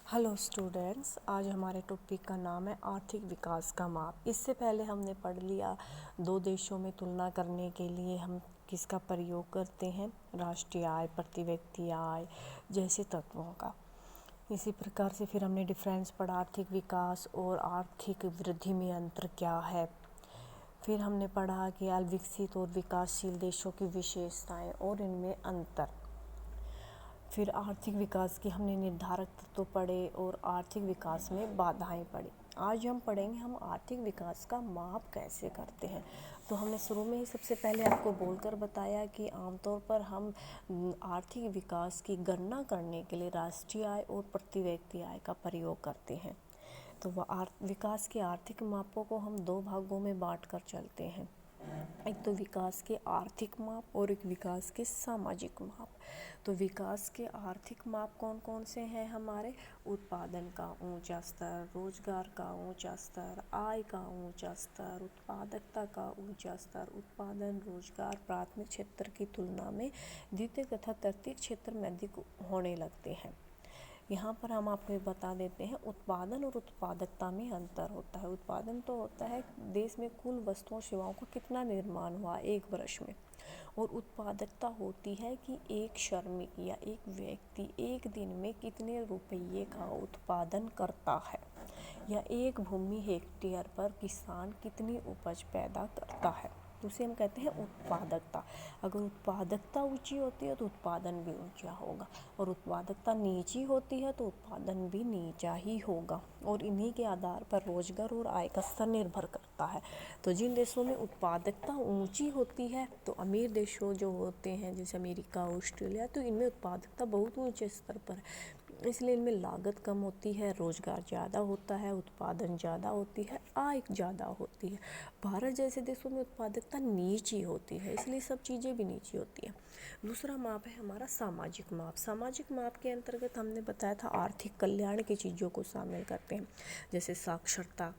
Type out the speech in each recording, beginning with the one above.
Hello students, आज हमारे topic का नाम है आर्थिक विकास का माप। इससे पहले हमने पढ़ लिया दो देशों में तुलना करने के लिए हम किसका प्रयोग करते हैं, राष्ट्रीय आय, प्रति व्यक्ति आय जैसे तत्वों का। इसी प्रकार से फिर हमने डिफरेंस पढ़ा, आर्थिक विकास और आर्थिक वृद्धि में अंतर क्या है। फिर हमने पढ़ा कि अविकसित और विकासशील देशों की विशेषताएं और इनमें अंतर। फिर आर्थिक विकास के हमने निर्धारक तत्व पढ़े और आर्थिक विकास में बाधाएं पढ़ी। आज हम पढ़ेंगे हम आर्थिक विकास का माप कैसे करते हैं। तो हमने शुरू में ही सबसे पहले आपको बोलकर बताया कि आमतौर पर हम आर्थिक विकास की गणना करने के लिए राष्ट्रीय आय और प्रति व्यक्ति आय का प्रयोग करते हैं। तो वह विकास के आर्थिक मापों को हम दो भागों में बांट कर चलते हैं, एक तो विकास के आर्थिक माप और एक विकास के सामाजिक माप। तो विकास के आर्थिक माप कौन कौन से हैं हमारे, उत्पादन का ऊंचा स्तर, रोजगार का ऊंचा स्तर, आय का ऊंचा स्तर, उत्पादकता का ऊंचा स्तर। उत्पादन रोजगार प्राथमिक क्षेत्र की तुलना में द्वितीय तथा तृतीय क्षेत्र में अधिक होने लगते हैं। यहाँ पर हम आपको बता देते हैं उत्पादन और उत्पादकता में अंतर होता है। उत्पादन तो होता है देश में कुल वस्तुओं सेवाओं का कितना निर्माण हुआ एक वर्ष में, और उत्पादकता होती है कि एक श्रमिक या एक व्यक्ति एक दिन में कितने रुपये का उत्पादन करता है, या एक भूमि हेक्टेयर पर किसान कितनी उपज पैदा करता है। तो उसे हम कहते हैं उत्पादकता। अगर उत्पादकता ऊंची होती है तो उत्पादन भी ऊंचा होगा, और उत्पादकता नीची होती है तो उत्पादन भी नीचा ही होगा, और इन्हीं के आधार पर रोजगार और आय का स्तर निर्भर करता है। तो जिन देशों में उत्पादकता ऊंची होती है, तो अमीर देशों जो होते हैं जैसे अमेरिका, ऑस्ट्रेलिया, तो इनमें उत्पादकता बहुत ऊंचे स्तर पर है, इसलिए इनमें लागत कम होती है, रोजगार ज़्यादा होता है, उत्पादन ज़्यादा होती है, आय ज़्यादा होती है। भारत जैसे देशों में उत्पादकता नीची होती है, इसलिए सब चीज़ें भी नीची होती हैं। दूसरा माप है हमारा सामाजिक माप। सामाजिक माप के अंतर्गत हमने बताया था आर्थिक कल्याण की चीज़ों को शामिल करते हैं, जैसे साक्षरता,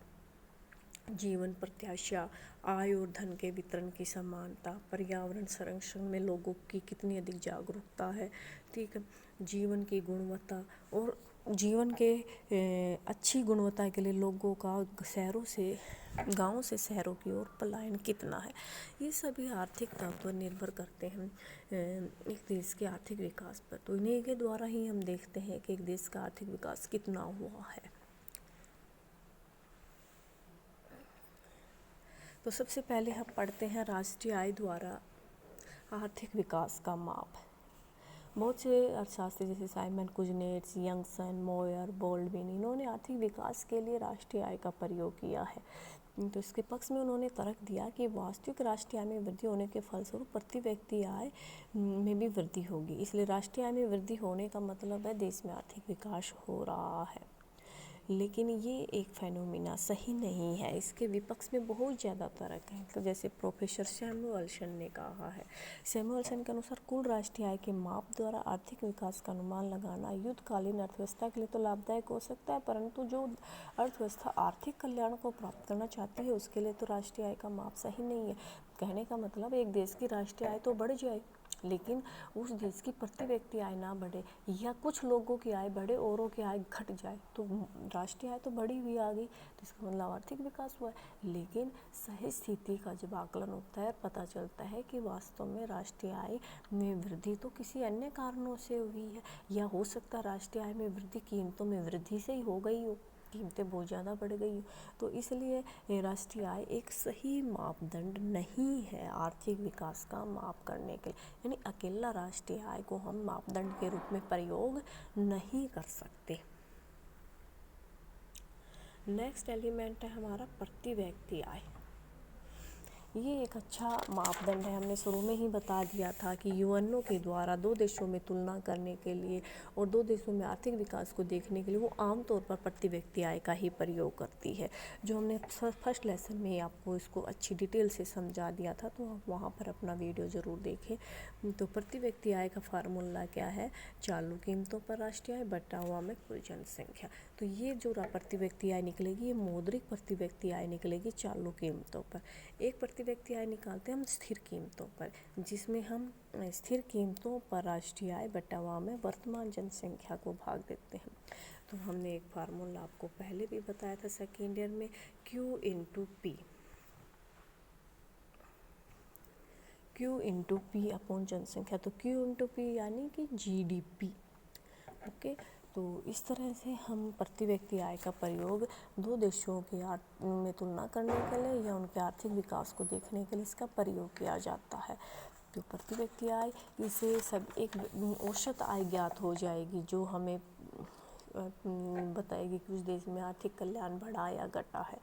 जीवन प्रत्याशा, आय और धन के वितरण की समानता, पर्यावरण संरक्षण में लोगों की कितनी अधिक जागरूकता है, ठीक है, जीवन की गुणवत्ता और जीवन के अच्छी गुणवत्ता के लिए लोगों का शहरों से गांवों से शहरों की ओर पलायन कितना है। ये सभी आर्थिक तत्व निर्भर करते हैं एक देश के आर्थिक विकास पर। तो इन्हीं के द्वारा ही हम देखते हैं कि एक देश का आर्थिक विकास कितना हुआ है। तो सबसे पहले हम पढ़ते हैं राष्ट्रीय आय द्वारा आर्थिक विकास का माप। बहुत से अर्थशास्त्री जैसे साइमन कुजनेट्स, यंगसन, मोयर, बोल्डविन, इन्होंने आर्थिक विकास के लिए राष्ट्रीय आय का प्रयोग किया है। तो इसके पक्ष में उन्होंने तर्क दिया कि वास्तविक राष्ट्रीय आय में वृद्धि होने के फलस्वरूप प्रति व्यक्ति आय में भी वृद्धि होगी, इसलिए राष्ट्रीय आय में वृद्धि होने का मतलब है देश में आर्थिक विकास हो रहा है। लेकिन ये एक फेनोमिना सही नहीं है, इसके विपक्ष में बहुत ज़्यादा तर्क है। तो जैसे प्रोफेसर सैमुअल्सन ने कहा है, सैमुअल्सन के अनुसार कुल राष्ट्रीय आय के माप द्वारा आर्थिक विकास का अनुमान लगाना युद्धकालीन अर्थव्यवस्था के लिए तो लाभदायक हो सकता है, परंतु जो अर्थव्यवस्था आर्थिक कल्याण को प्राप्त करना चाहती है उसके लिए तो राष्ट्रीय आय का माप सही नहीं है। कहने का मतलब एक देश की राष्ट्रीय आय तो बढ़ जाए, लेकिन उस देश की प्रति व्यक्ति आय ना बढ़े, या कुछ लोगों की आय बढ़े औरों की आय घट जाए, तो राष्ट्रीय आय तो बढ़ी हुई आ गई, तो इसका मतलब आर्थिक विकास हुआ है। लेकिन सही स्थिति का जब आकलन होता है पता चलता है कि वास्तव में राष्ट्रीय आय में वृद्धि तो किसी अन्य कारणों से हुई है, या हो सकता है राष्ट्रीय आय में वृद्धि कीमतों में वृद्धि से ही हो गई हो, कीमतें बहुत ज़्यादा बढ़ गई हो। तो इसलिए राष्ट्रीय आय एक सही मापदंड नहीं है आर्थिक विकास का माप करने के लिए, यानी अकेला राष्ट्रीय आय को हम मापदंड के रूप में प्रयोग नहीं कर सकते। नेक्स्ट एलिमेंट है हमारा प्रति व्यक्ति आय। ये एक अच्छा मापदंड है, हमने शुरू में ही बता दिया था कि यूएनओ के द्वारा दो देशों में तुलना करने के लिए और दो देशों में आर्थिक विकास को देखने के लिए वो आमतौर पर प्रति व्यक्ति आय का ही प्रयोग करती है, जो हमने फर्स्ट लेसन में आपको इसको अच्छी डिटेल से समझा दिया था, तो आप वहाँ पर अपना वीडियो ज़रूर देखें। तो प्रति व्यक्ति आय का फार्मूला क्या है, चालू कीमतों पर राष्ट्रीय आय बटा हुआ में कुल जनसंख्या। तो ये जो प्रति व्यक्ति आय निकलेगी ये मौद्रिक प्रति व्यक्ति आय निकलेगी चालू कीमतों पर। एक प्रति व्यक्ति आय निकालते हैं हम स्थिर कीमतों पर, जिसमें हम स्थिर कीमतों पर राष्ट्रीय आय बटा में वर्तमान जनसंख्या को भाग देते हैं। तो हमने एक फार्मूला आपको पहले भी बताया था सेकेंड ईयर में, Q इंटू पी अपॉन जनसंख्या। तो Q इंटू पी यानी कि GDP। ओके, तो इस तरह से हम प्रति व्यक्ति आय का प्रयोग दो देशों के में तुलना करने के लिए या उनके आर्थिक विकास को देखने के लिए इसका प्रयोग किया जाता है। तो प्रति व्यक्ति आय, इसे सब एक औसत आय ज्ञात हो जाएगी जो हमें बताएगी कि उस देश में आर्थिक कल्याण बढ़ा या घटा है।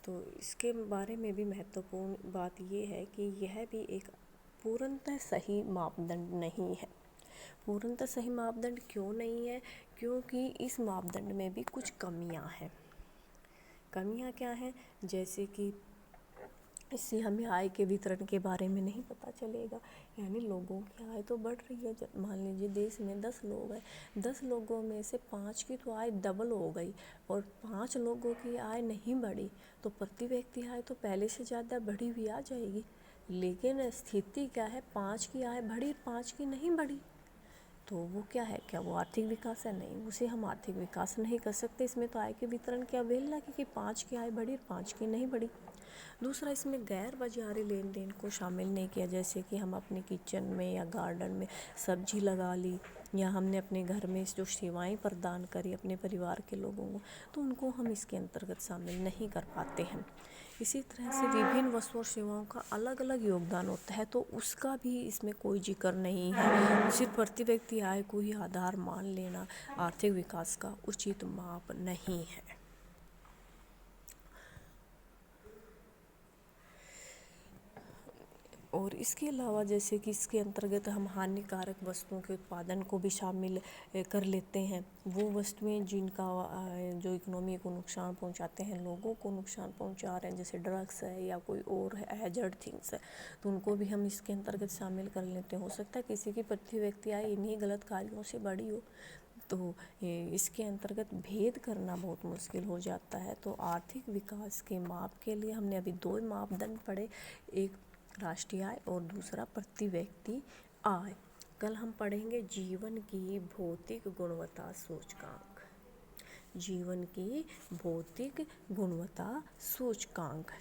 तो इसके बारे में भी महत्वपूर्ण बात ये है कि यह भी एक पूर्णतः सही मापदंड नहीं है। पूर्णतः सही मापदंड क्यों नहीं है? क्योंकि इस मापदंड में भी कुछ कमियां हैं। कमियां क्या हैं? जैसे कि इससे हमें आय के वितरण के बारे में नहीं पता चलेगा, यानी लोगों की आय तो बढ़ रही है। मान लीजिए देश में 10 लोग हैं, 10 लोगों में से 5 की तो आय डबल हो गई और 5 लोगों की आय नहीं बढ़ी, तो प्रति व्यक्ति आय तो पहले से ज़्यादा बढ़ी हुई आ जाएगी। लेकिन स्थिति क्या है, 5 की आय बढ़ी, 5 की नहीं बढ़ी, तो वो क्या है? क्या वो आर्थिक विकास है? नहीं, उसे हम आर्थिक विकास नहीं कर सकते। इसमें तो आय के वितरण की अवहेलना की कि 5 की आय बढ़ी और 5 की नहीं बढ़ी। दूसरा, इसमें गैर बाजारी लेन देन को शामिल नहीं किया, जैसे कि हम अपने किचन में या गार्डन में सब्जी लगा ली, या हमने अपने घर में जो सेवाएं प्रदान करी अपने परिवार के लोगों को, तो उनको हम इसके अंतर्गत शामिल नहीं कर पाते हैं। इसी तरह से विभिन्न वस्तुओं और सेवाओं का अलग अलग योगदान होता है, तो उसका भी इसमें कोई जिक्र नहीं है। सिर्फ प्रति व्यक्ति आय को ही आधार मान लेना आर्थिक विकास का उचित माप नहीं है। और इसके अलावा जैसे कि इसके अंतर्गत हम हानिकारक वस्तुओं के उत्पादन को भी शामिल कर लेते हैं। वो वस्तुएं जिनका जो इकोनॉमी को नुकसान पहुंचाते हैं, लोगों को नुकसान पहुंचा रहे हैं, जैसे ड्रग्स है या कोई और हैजर्ड थिंग्स है, तो उनको भी हम इसके अंतर्गत शामिल कर लेते हैं। हो सकता है किसी की प्रति व्यक्ति आय इन्हीं गलत कार्यों से बढ़ी हो, तो इसके अंतर्गत भेद करना बहुत मुश्किल हो जाता है। तो आर्थिक विकास के माप के लिए हमने अभी 2 मापदंड पढ़े, एक राष्ट्रीय आय और दूसरा प्रति व्यक्ति आय। कल हम पढ़ेंगे जीवन की भौतिक गुणवत्ता सूचकांक। जीवन की भौतिक गुणवत्ता सूचकांक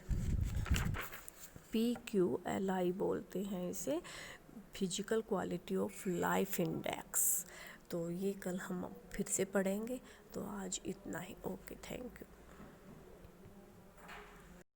PQLI बोलते हैं इसे, physical quality of life index. तो ये कल हम फिर से पढ़ेंगे। तो आज इतना ही। Okay, thank you.